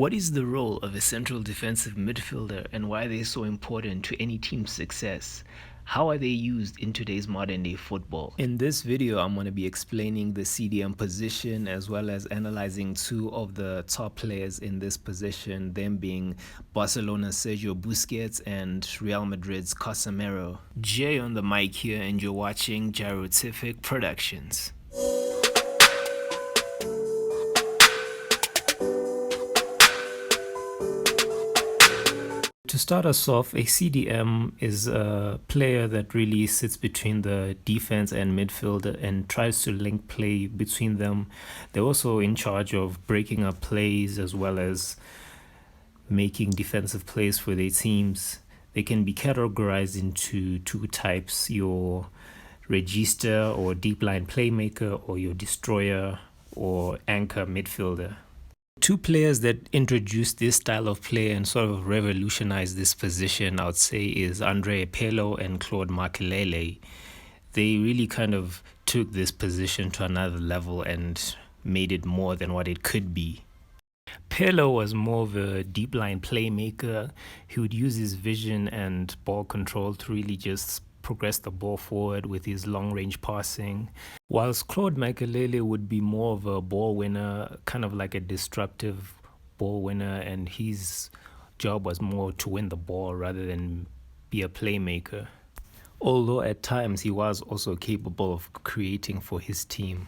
What is the role of a central defensive midfielder and why are they so important to any team's success? How are they used in today's modern day football? In this video, I'm going to be explaining the CDM position as well as analyzing two of the top players in this position, them being Barcelona's Sergio Busquets and Real Madrid's Casemiro. Jay on the mic here, and you're watching JAIROTIFIC Productions. To start us off, a CDM is a player that really sits between the defense and midfield and tries to link play between them. They're also in charge of breaking up plays as well as making defensive plays for their teams. They can be categorized into two types: your Regista or deep line playmaker, or your destroyer or anchor midfielder. Two players that introduced this style of play and sort of revolutionized this position, I would say, is Andrea Pirlo and Claude Makelele. They really kind of took this position to another level and made it more than what it could be. Pirlo was more of a deep line playmaker. He would use his vision and ball control to really just progress the ball forward with his long-range passing, whilst Claude Makelele would be more of a ball winner, kind of like a disruptive ball winner, and his job was more to win the ball rather than be a playmaker, although at times he was also capable of creating for his team.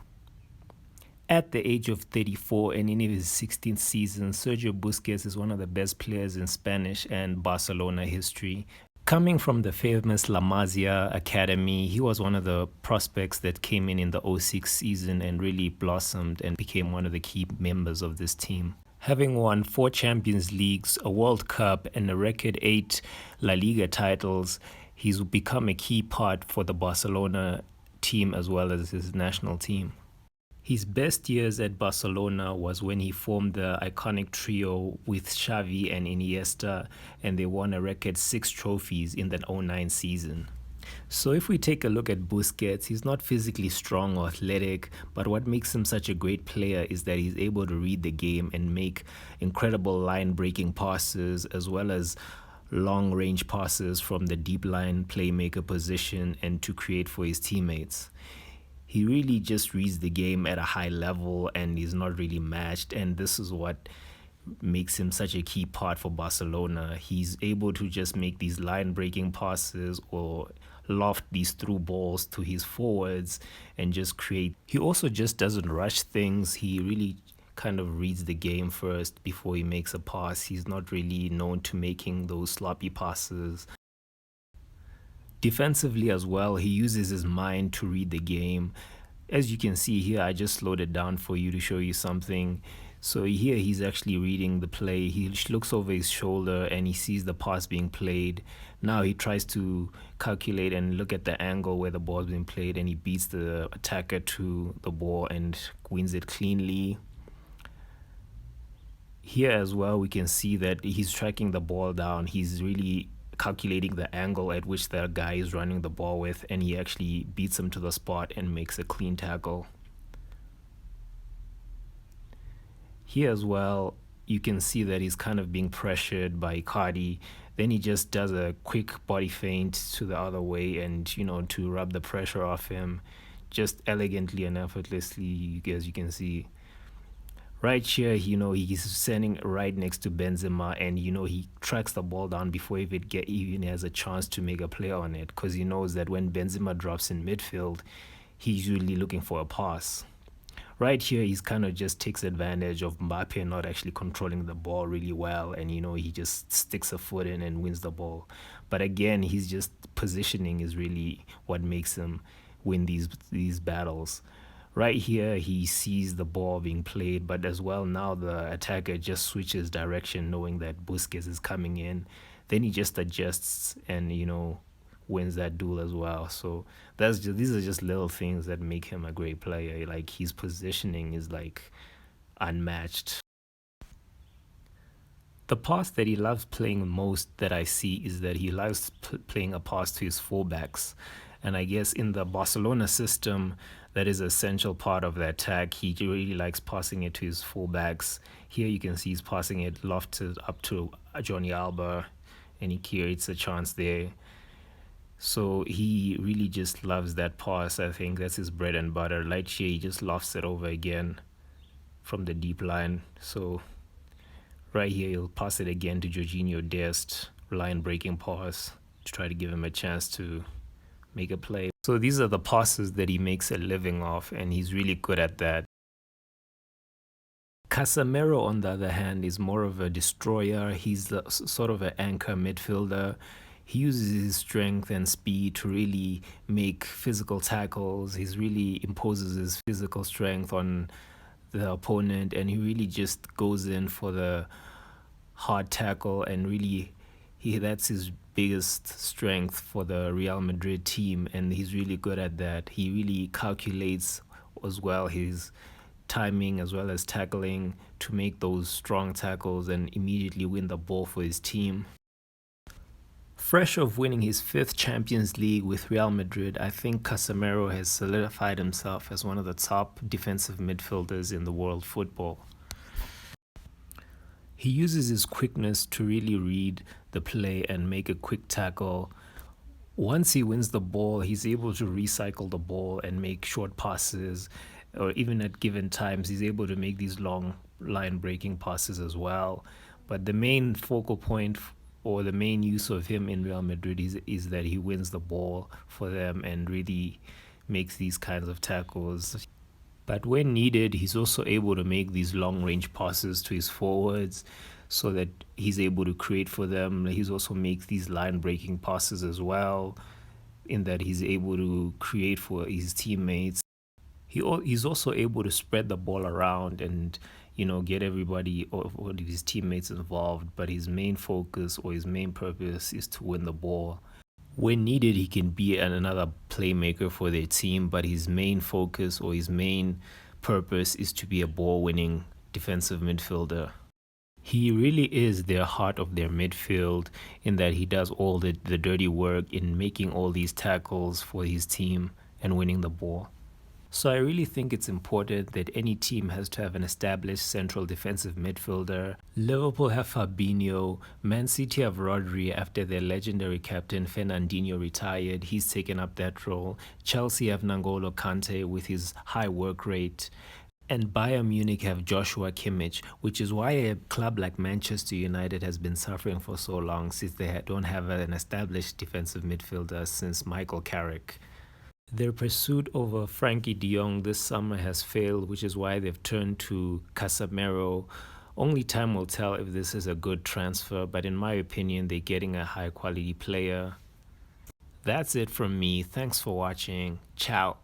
At the age of 34 and in his 16th season, Sergio Busquets is one of the best players in Spanish and Barcelona history. Coming from the famous La Masia Academy, he was one of the prospects that came in the 06 season and really blossomed and became one of the key members of this team. Having won 4 Champions Leagues, a World Cup, and a record 8 La Liga titles, he's become a key part for the Barcelona team as well as his national team. His best years at Barcelona was when he formed the iconic trio with Xavi and Iniesta, and they won a record 6 trophies in the 09 season. So if we take a look at Busquets, he's not physically strong or athletic, but what makes him such a great player is that he's able to read the game and make incredible line-breaking passes as well as long-range passes from the deep line playmaker position and to create for his teammates. He really just reads the game at a high level and he's not really matched, and this is what makes him such a key part for Barcelona. He's able to just make these line-breaking passes or loft these through balls to his forwards and just create. He also just doesn't rush things. He really kind of reads the game first before he makes a pass. He's not really known to making those sloppy passes. Defensively as well, he uses his mind to read the game. As you can see here, I just slowed it down for you to show you something. So here he's actually reading the play. He looks over his shoulder and he sees the pass being played. Now he tries to calculate and look at the angle where the ball is being played, and he beats the attacker to the ball and wins it cleanly. Here as well, we can see that he's tracking the ball down. He's really calculating the angle at which the guy is running the ball with, and he actually beats him to the spot and makes a clean tackle. Here as well, you can see that he's kind of being pressured by Icardi. Then he just does a quick body feint to the other way and, to rub the pressure off him, just elegantly and effortlessly, as you can see. Right here, he's standing right next to Benzema, and he tracks the ball down before it even has a chance to make a play on it, because he knows that when Benzema drops in midfield, he's usually looking for a pass. Right here, he's kind of just takes advantage of Mbappe not actually controlling the ball really well, and he just sticks a foot in and wins the ball. But again, he's just positioning is really what makes him win these battles. Right here, he sees the ball being played, but as well now the attacker just switches direction knowing that Busquets is coming in. Then he just adjusts and, wins that duel as well. So these are just little things that make him a great player. Like, his positioning is like unmatched. The pass that he loves playing most that I see is that he loves playing a pass to his fullbacks. And I guess in the Barcelona system, that is an essential part of the attack. He really likes passing it to his fullbacks. Here you can see he's passing it lofted up to Johnny Alba, and he creates a chance there. So he really just loves that pass. I think that's his bread and butter. Lightshare, he just lofts it over again from the deep line. So right here, he'll pass it again to Jorginho Dest, line breaking pass to try to give him a chance to make a play. So these are the passes that he makes a living off, and he's really good at that. Casemiro, on the other hand, is more of a destroyer. He's the sort of an anchor midfielder. He uses his strength and speed to really make physical tackles. He really imposes his physical strength on the opponent, and he really just goes in for the hard tackle, and really that's his biggest strength for the Real Madrid team, and he's really good at that. He really calculates as well his timing as well as tackling to make those strong tackles and immediately win the ball for his team. Fresh of winning his 5th Champions League with Real Madrid, I think Casemiro has solidified himself as one of the top defensive midfielders in the world football. He uses his quickness to really read the play and make a quick tackle. Once he wins the ball, he's able to recycle the ball and make short passes, or even at given times, he's able to make these long line breaking passes as well. But the main focal point or the main use of him in Real Madrid is that he wins the ball for them and really makes these kinds of tackles. But when needed, he's also able to make these long-range passes to his forwards so that he's able to create for them. He's also makes these line-breaking passes as well, in that he's able to create for his teammates. He's also able to spread the ball around and, get everybody or his teammates involved. But his main focus or his main purpose is to win the ball. When needed, he can be another playmaker for their team, but his main focus or his main purpose is to be a ball-winning defensive midfielder. He really is their heart of their midfield, in that he does all the dirty work in making all these tackles for his team and winning the ball. So I really think it's important that any team has to have an established central defensive midfielder. Liverpool have Fabinho, Man City have Rodri after their legendary captain Fernandinho retired. He's taken up that role. Chelsea have N'Golo Kante with his high work rate. And Bayern Munich have Joshua Kimmich, which is why a club like Manchester United has been suffering for so long, since they don't have an established defensive midfielder since Michael Carrick. Their pursuit over Frankie de Jong this summer has failed, which is why they've turned to Casemiro. Only time will tell if this is a good transfer, but in my opinion, they're getting a high-quality player. That's it from me. Thanks for watching. Ciao.